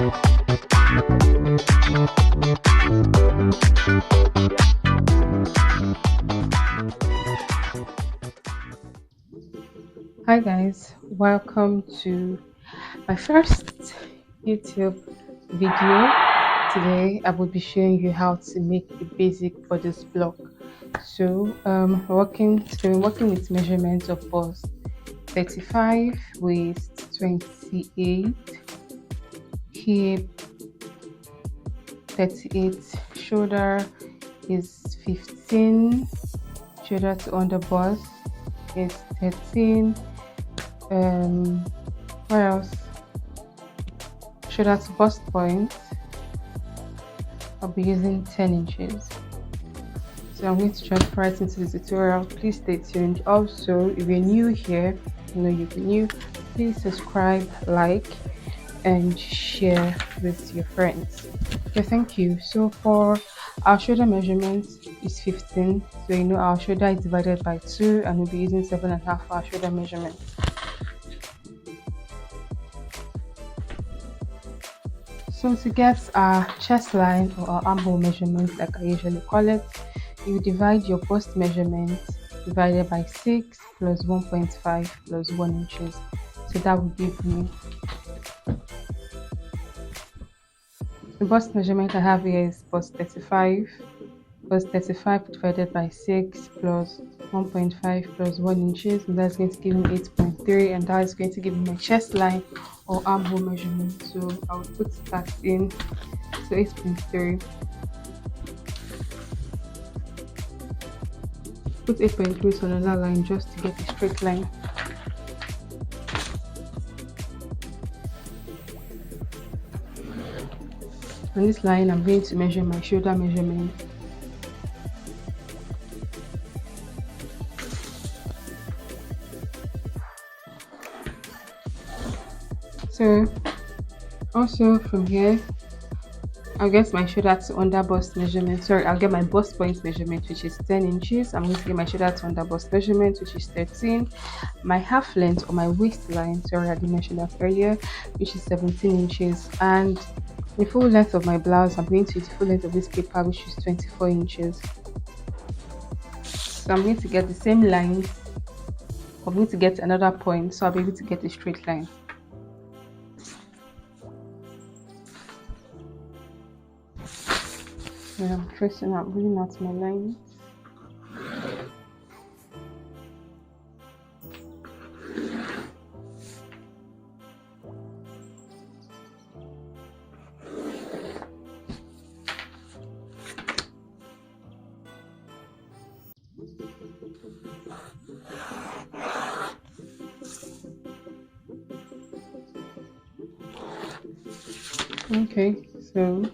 Hi guys, welcome to my first YouTube video. Today I will be showing you how to make a basic bodice block. Working with measurements of bust 35, waist 28, hip 38, shoulder is 15, shoulder to under bust is 13. What else? Shoulder to bust point, I'll be using 10 inches. So I'm going to jump right into the tutorial. Please stay tuned. Also, if you're new here, you're new, please subscribe, like, and share with your friends. Okay, thank you. So for our shoulder measurement is 15. So our shoulder is divided by 2, and we'll be using 7.5 for our shoulder measurement. So to get our chest line or our armhole measurement, like I usually call it, you divide your bust measurement divided by 6 plus 1.5 plus 1 inches. So that will give me the bust measurement I have here is bust 35. Bust 35 divided by 6 plus 1.5 plus 1 inches, and that's going to give me 8.3, and that is going to give me my chest line or armhole measurement. So I will put that in. So 8.3. Put 8.3 on another line just to get a straight line. On this line, I'm going to measure my shoulder measurement. So also from here, I'll get my shoulder to under bust measurement. Sorry, I'll get my bust point measurement, which is 10 inches. I'm going to get my shoulder to under bust measurement, which is 13. My half length or my waistline, sorry, I didn't mention that earlier, which is 17 inches. And the full length of my blouse, I'm going to use the full length of this paper, which is 24 inches. So I'm going to get the same line. I'm going to get another point, so I'll be able to get a straight line. And I'm tracing out, bringing out my lines. Okay, so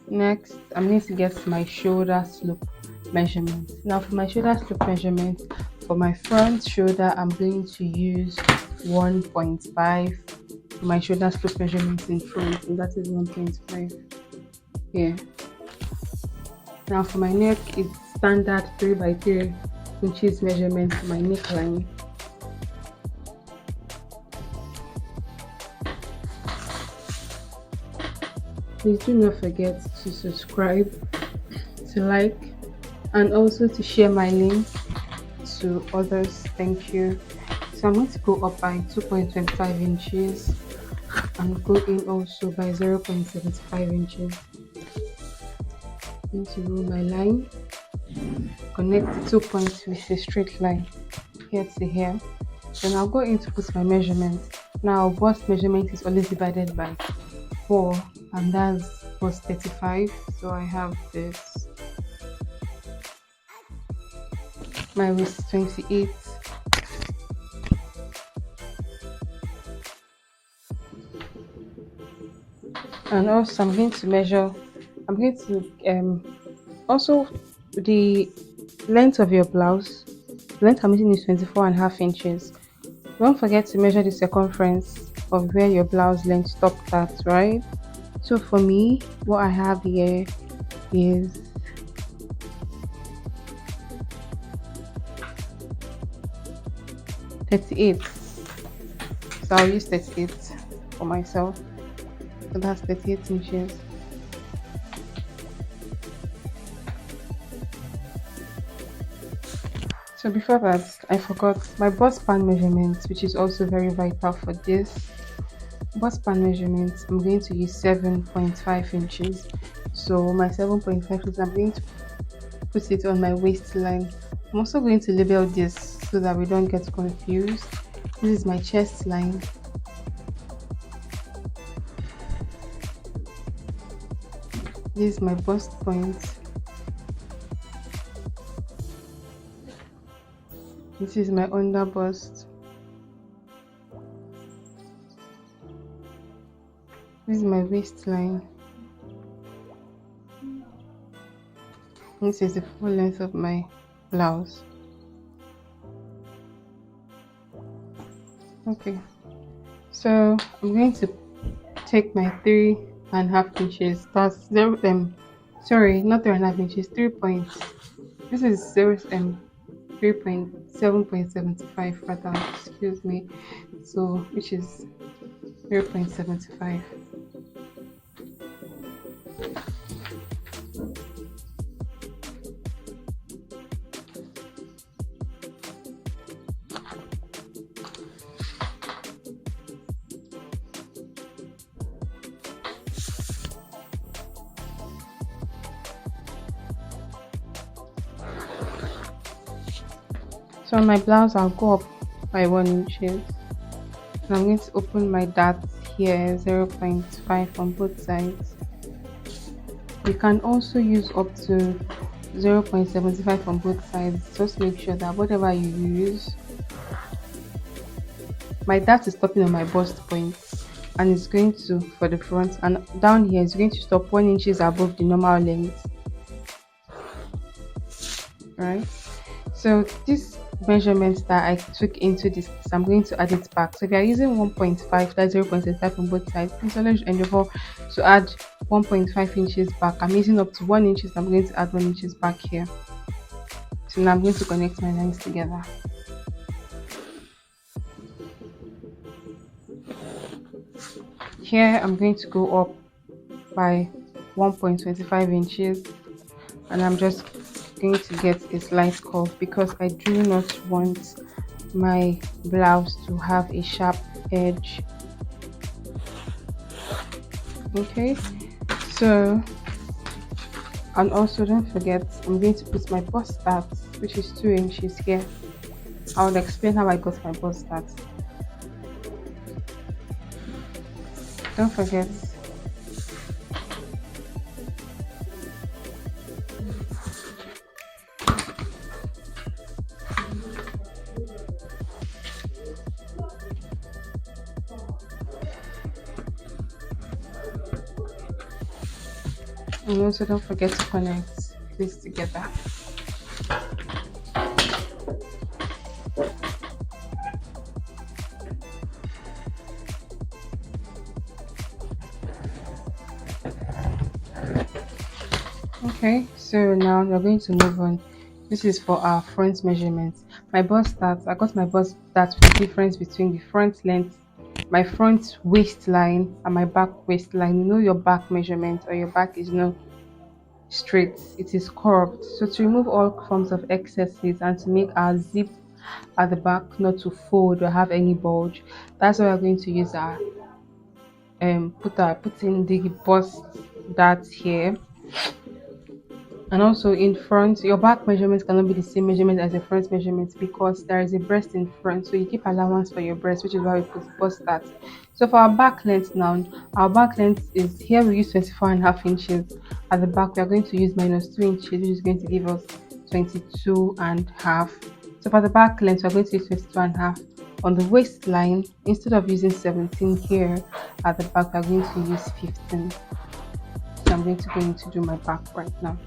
next I'm going to get my shoulder slope measurement. Now for my shoulder slope measurement, for my front shoulder I'm going to use 1.5 for my shoulder slope measurement in front, and that is 1.5 here. Now for my neck, it's standard 3x3 inches measurement for my neckline. Please do not forget to subscribe, to like, and also to share my link to others. Thank you. So I'm going to go up by 2.25 inches and go in also by 0.75 inches. I'm going to roll my line, connect the 2 points with a straight line here to here. Then I'll go in to put my measurement. Now bust measurement is always divided by 4, and that's bust 35. So I have this, my waist 28, and also I'm going to also the length of your blouse. The length I'm using is 24.5 inches. Don't forget to measure the circumference of where your blouse length stopped at, right? So for me, what I have here is 38. So I'll use 38 for myself. So So that's 38 inches. So before that, I forgot my bust span measurement, which is also very vital for this. Bust span measurement, I'm going to use 7.5 inches. So my 7.5 inches, I'm going to put it on my waistline. I'm also going to label this so that we don't get confused. This is my chest line. This is my bust point. This is my under bust. This is my waistline. This is the full length of my blouse. Okay, so I'm going to take my 3.5 inches. That's zero sorry, not 3.5 inches, 3 point. This is 3.7.75 rather, excuse me. So which is 0.75. So on my blouse, I'll go up by 1 inches. And I'm going to open my dart here, 0.5 on both sides. You can also use up to 0.75 on both sides. Just make sure that whatever you use, my dart is stopping on my bust point, and it's going to for the front, and down here is going to stop 1 inches above the normal length. Right? So this measurement that I took into this, I'm going to add it back. So if you're using 1.5, that's 0.75 on both sides, please always endeavor to add 1.5 inches back. I'm using up to 1 inches. I'm going to add 1 inches back here. So now I'm going to connect my lines together. Here I'm going to go up by 1.25 inches, and I'm just going to get a slight curve because I do not want my blouse to have a sharp edge. Okay, so, and also don't forget, I'm going to put my bust dart, which is 2 inches here. I'll explain how I got my bust dart. Don't forget. And also don't forget to connect this together. Okay, so now we're going to move on. This is for our front measurements. My bust dart, I got my bust dart with the difference between the front length, my front waistline, and my back waistline. You know your back measurement, or your back is not straight, it is curved. So to remove all forms of excesses and to make our zip at the back not to fold or have any bulge, that's why we're going to use our put in the bust dart here. And also in front, your back measurement cannot be the same measurement as the front measurement because there is a breast in front, so you keep allowance for your breast, which is why we put bust that. So for our back length now, our back length is here, we use 24.5 inches. At the back we are going to use -2 inches, which is going to give us 22.5. So for the back length we're going to use 22.5. On the waistline, instead of using 17 here at the back, we're going to use 15. So I'm going to go in to do my back right now.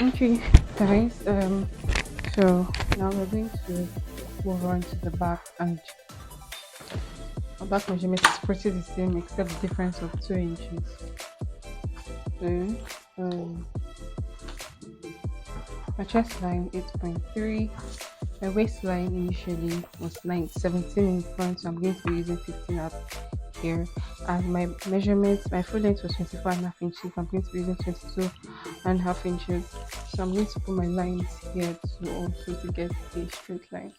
Okay, guys, so now we're going to move on to the back, and our back measurement is pretty the same except the difference of 2 inches. So my chest line 8.3. My waistline initially was 17 in front, so I'm going to be using 15 up here. And my measurements, my full length was 24.5 inches. I'm going to be using 22.5 inches. So I'm going to put my lines here to get a straight line.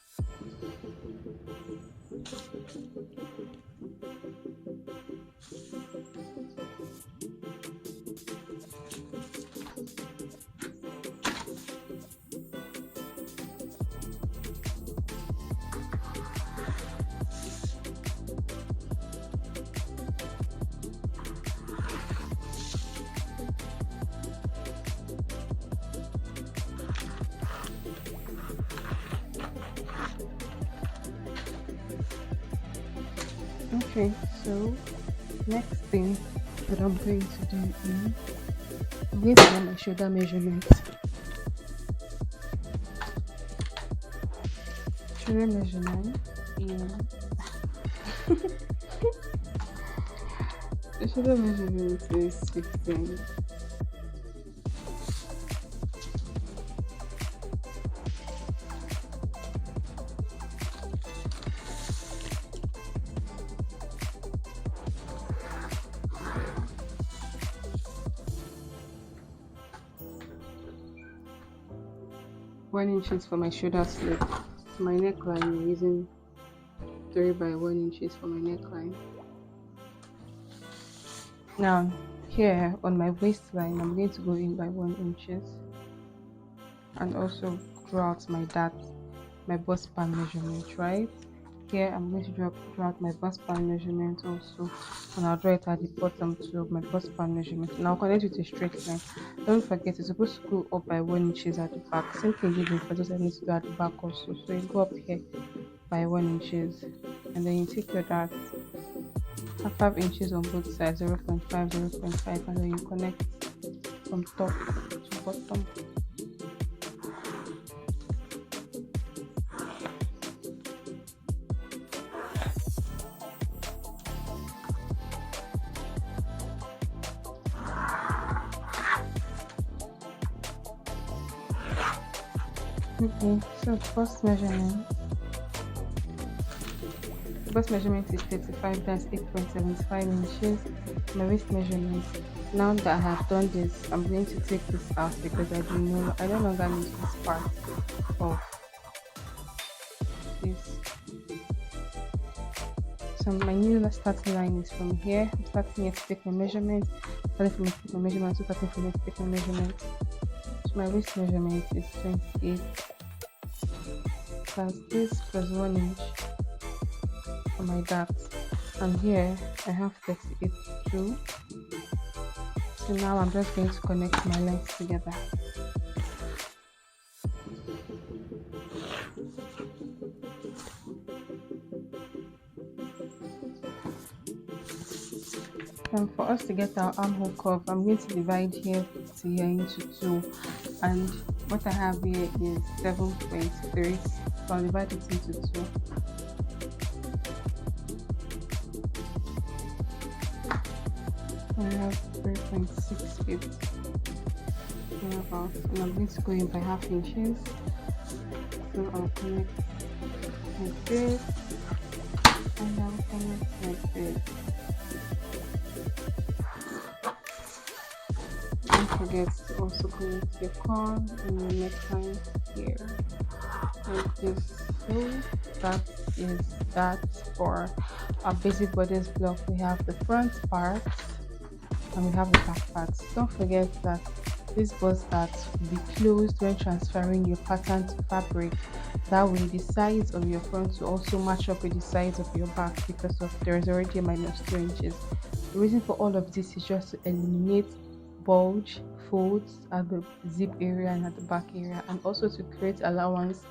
Okay, so next thing that I'm going to do is I'm going to get my shoulder measurement. Shoulder measurement is the shoulder measurement is 15. One inches for my shoulder slip. For my neckline, I'm using 3 by 1 inches for my neckline. Now here on my waistline, I'm going to go in by 1 inches and also draw out my bust span measurement. Right here, I'm going to draw out my bust span measurement also, and I'll draw it at the bottom too of my bust span measurement. Now I'll connect it with a straight line. Don't forget, it's supposed to go up by 1 inches at the back. Same thing you do for those that need to do at the back also. So you go up here by 1 inches, and then you take your dart at 5 inches on both sides, 0.5, 0.5, and then you connect from top to bottom. Okay, so bust measurement. Bust measurement is 35, that's 8.75 inches. My waist measurement. Now that I have done this, I'm going to take this out because I no longer need this part of this. So my new starting line is from here. I'm starting here to take my measurement. Starting from here to take my measurement. So starting from here to take my measurement. So my waist measurement is 28. Plus this plus 1 inch for my dart, and here I have 38 too. So now I'm just going to connect my lines together. And for us to get our armhole curve, I'm going to divide here to here into 2, and what I have here is 7.3, so I'll divide it into 2. I have 3.6 feet about, and I'm going to go in by half inches. So I'll connect like this, and I'll connect like this. Don't forget to also connect your corn and your neckline here, like this. So that is that for our basic bodice block. We have the front part and we have the back parts. Don't forget that this bust dart will be closed when transferring your pattern to fabric. That way the size of your front will also match up with the size of your back, because there is already a -2 inches. The reason for all of this is just to eliminate bulge folds at the zip area and at the back area, and also to create allowance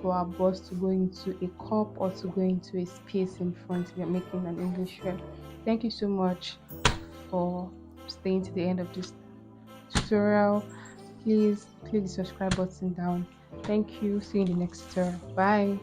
for our bust to go into a cup or to go into a space in front if you're making an English wear. Thank you so much for staying to the end of this tutorial. Please click the subscribe button down. Thank you. See you in the next tutorial. Bye.